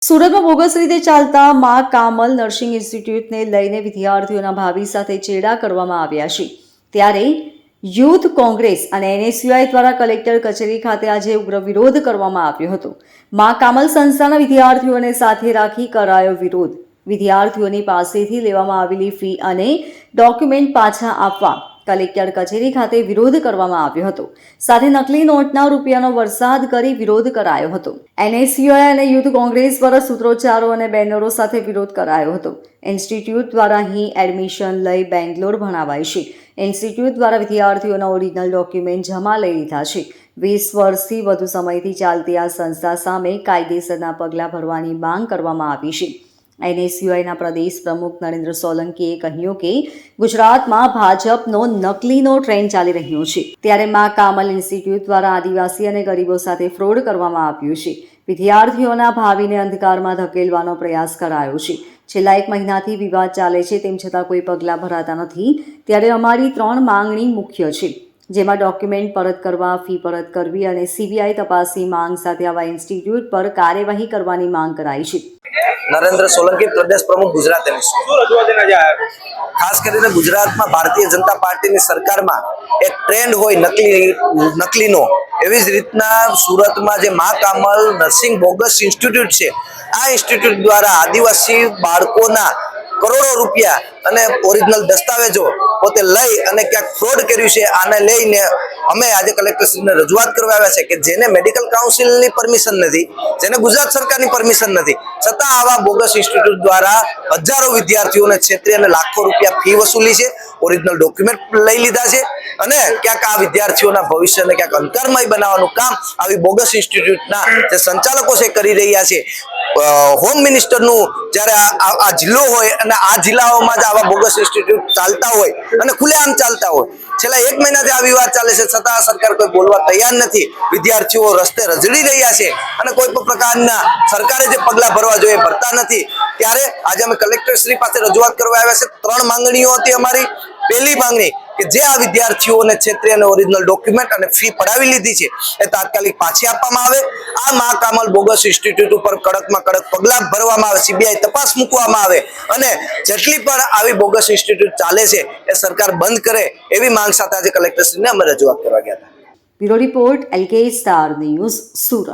સુરતમાં બોગસ રીતે ચાલતા મા કામલ નર્સિંગ ઇન્સ્ટિટ્યૂટને લઈને વિદ્યાર્થીઓના ભાવિ સાથે ચેડા કરવામાં આવ્યા છે. ત્યારે યુથ કોંગ્રેસ અને એનએસયુઆઈ દ્વારા કલેક્ટર કચેરી ખાતે આજે ઉગ્ર વિરોધ કરવામાં આવ્યો હતો. મા કામલ સંસ્થાના વિદ્યાર્થીઓને સાથે રાખી કરાયો વિરોધ. વિદ્યાર્થીઓની પાસેથી લેવામાં આવેલી ફી અને ડોક્યુમેન્ટ પાછા આપવા કલેક્ટર કચેરી ખાતે વિરોધ કરવામાં આવ્યો હતો. સાથે નકલી નોટના રૂપિયાનો વરસાદ કરી વિરોધ કરાયો હતો. એનએસયુઆઈ અને યુથ કોંગ્રેસ દ્વારા સૂત્રોચ્ચારો અને બેનરો સાથે વિરોધ કરાયો હતો. ઇન્સ્ટિટ્યૂટ દ્વારા અહીં એડમિશન લઈ બેંગ્લોર ભણાવાય છે. ઇન્સ્ટિટ્યૂટ દ્વારા વિદ્યાર્થીઓના ઓરિજિનલ ડોક્યુમેન્ટ જમા લઈ લીધા છે. 20 વર્ષથી વધુ સમયથી ચાલતી આ સંસ્થા સામે કાયદેસરના પગલાં ભરવાની માંગ કરવામાં આવી છે. એનએસયુઆઈના પ્રદેશ પ્રમુખ નરેન્દ્ર સોલંકીએ કહ્યું કે ગુજરાતમાં ભાજપનો નકલીનો ટ્રેન્ડ ચાલી રહ્યો છે. ત્યારે મા કામલ ઇન્સ્ટિટ્યૂટ દ્વારા આદિવાસી અને ગરીબો સાથે ફ્રોડ કરવામાં આવ્યું છે. વિદ્યાર્થીઓના ભાવિને અંધકારમાં ધકેલવાનો પ્રયાસ કરાયો છે. છેલ્લા 1 મહિનાથી વિવાદ ચાલે છે, તેમ છતાં કોઈ પગલાં ભરાતા નથી. ત્યારે અમારી 3 માંગણી મુખ્ય છે, જેમાં ડોક્યુમેન્ટ પરત કરવા, ફી પરત કરવી અને સીબીઆઈ તપાસની માંગ સાથે આવા ઇન્સ્ટિટ્યૂટ પર કાર્યવાહી કરવાની માંગ કરાઈ છે. નરેન્દ્ર સોલંકી, પ્રદેશ પ્રમુખ, ગુજરાત ખાસ કરીને ગુજરાતમાં ભારતીય જનતા પાર્ટીની સરકારમાં એક ટ્રેન્ડ હોય નકલીનો, એવી જ રીતના સુરતમાં જે મા કામલ નર્સિંગ બોગસ ઇન્સ્ટિટ્યૂટ છે, આ ઇન્સ્ટિટ્યૂટ દ્વારા આદિવાસી બાળકોના કરોડો રૂપિયા અને ઓરિજિનલ દસ્તાવેજો પોતે લઈ અને ક્યાંક ફ્રોડ કર્યું છે. આને લઈને અમે આજે કલેક્ટરશ્રીને રજૂઆત કરવા આવ્યા છે કે જેને મેડિકલ કાઉન્સિલની પરમિશન નથી, જેને ગુજરાત સરકારની પરમિશન નથી, છતાં આવા બોગસ ઇન્સ્ટિટ્યૂટ દ્વારા હજારો વિદ્યાર્થીઓને છેતરી અને લાખો રૂપિયા ફી વસૂલી છે, ઓરિજિનલ ડોક્યુમેન્ટ લઈ લીધા છે અને ક્યાંક આ વિદ્યાર્થીઓના ભવિષ્યને ક્યાંક અંધકારમય બનાવવાનું કામ આવી બોગસ ઇન્સ્ટિટ્યૂટના જે સંચાલકો છે કરી રહ્યા છે. હોમ મિનિસ્ટરનું જ્યારે આ જિલ્લો હોય અને આ જિલ્લાઓમાં જ આવા બોગસ ઇન્સ્ટિટ્યૂટ ચાલતા હોય અને ખુલ્લેઆમ ચાલતા હોય, છેલ્લા 1 મહિનાથી આ વિવાદ ચાલે છે, છતાં સરકાર કોઈ બોલવા તૈયાર નથી. વિદ્યાર્થીઓ રસ્તે રઝળી રહ્યા છે અને કોઈ પણ પ્રકારના સરકારે જે પગલાં ભરવા જોઈએ ભરતા નથી. ત્યારે આજે અમે કલેક્ટરશ્રી પાસે રજૂઆત કરવા આવ્યા છે. 3 માંગણીઓ હતી અમારી. પહેલી માંગણી કે જે આ વિદ્યાર્થીઓને છેતરી અને ઓરિજિનલ ડોક્યુમેન્ટ અને ફી પડાવી લીધી છે એ તાત્કાલિક પાછી આપવામાં આવે. આ મા કામલ બોગસ ઇન્સ્ટિટ્યૂટ ઉપર કડકમાં કડક પગલાં ભરવામાં આવે, સીબીઆઈ તપાસ મૂકવામાં આવે અને જેટલી પણ આવી બોગસ ઇન્સ્ટિટ્યૂટ ચાલે છે એ સરકાર બંધ કરે, એવી માંગ સાથે આજે કલેક્ટરશ્રીને અમે રજૂઆત કરવા ગયા હતા. Bureau report, LK star news, Surat.